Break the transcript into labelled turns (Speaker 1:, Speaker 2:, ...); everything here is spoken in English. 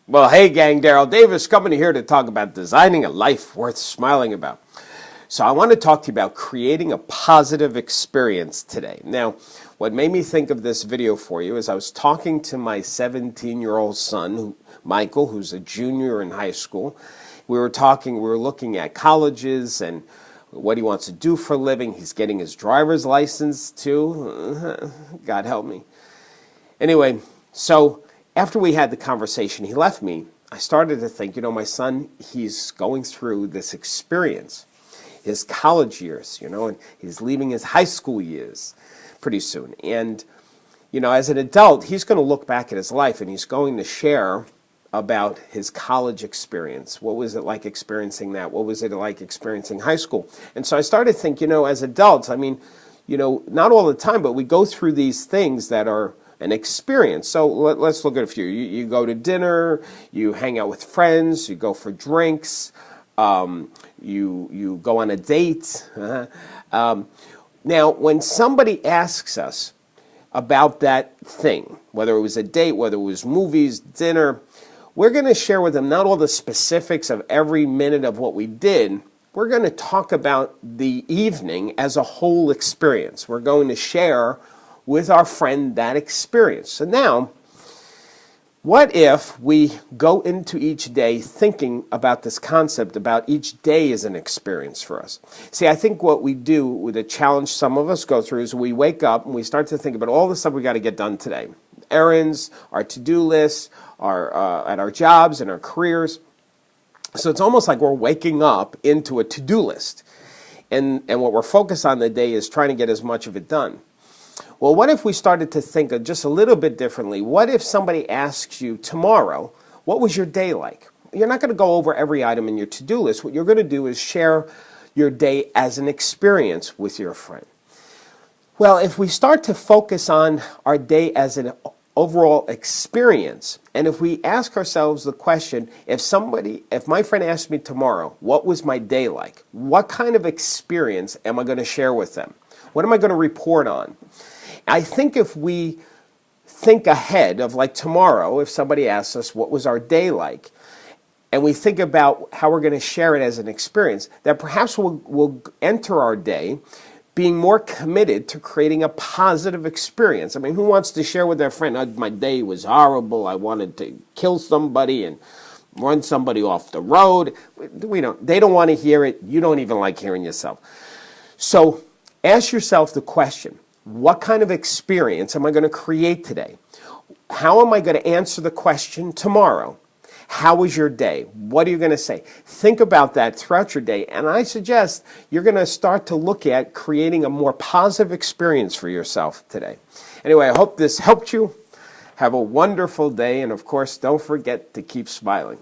Speaker 1: Well, hey gang, Daryl Davis coming here to talk about designing a life worth smiling about. So I want to talk to you about creating a positive experience today. Now, what made me think of this video for you is I was talking to my 17-year-old son, Michael, who's a junior in high school. We were looking at colleges and what he wants to do for a living. He's getting his driver's license too. God help me. Anyway, so after we had the conversation, he left me. I started to think, my son, he's going through this experience, his college years, and he's leaving his high school years pretty soon. And, as an adult, he's going to look back at his life and he's going to share about his college experience. What was it like experiencing that? What was it like experiencing high school? And so I started to think, as adults, not all the time, but we go through these things that are an experience. So let's look at a few. You go to dinner, you hang out with friends, you go for drinks, you go on a date. Now, when somebody asks us about that thing, whether it was a date, whether it was movies, dinner, we're going to share with them not all the specifics of every minute of what we did. We're going to talk about the evening as a whole experience. We're going to share with our friend that experience. So now, what if we go into each day thinking about this concept about each day as an experience for us? See, I think what we do with a challenge some of us go through is we wake up and we start to think about all the stuff we got to get done today. Errands, our to-do lists, at our jobs and our careers. So it's almost like we're waking up into a to-do list. And what we're focused on the day is trying to get as much of it done. Well, what if we started to think of just a little bit differently? What if somebody asks you tomorrow, what was your day like? You're not going to go over every item in your to-do list. What you're going to do is share your day as an experience with your friend. Well, if we start to focus on our day as an overall experience, and if we ask ourselves the question, if my friend asked me tomorrow, what was my day like? What kind of experience am I going to share with them? What am I going to report on? I think if we think ahead of like tomorrow, if somebody asks us what was our day like, and we think about how we're going to share it as an experience, that perhaps we'll enter our day being more committed to creating a positive experience. Who wants to share with their friend, my day was horrible, I wanted to kill somebody and run somebody off the road? They don't want to hear it. You don't even like hearing yourself. So ask yourself the question, what kind of experience am I going to create today? How am I going to answer the question tomorrow? How was your day? What are you going to say? Think about that throughout your day, and I suggest you're going to start to look at creating a more positive experience for yourself today. Anyway, I hope this helped you. Have a wonderful day, and of course, don't forget to keep smiling.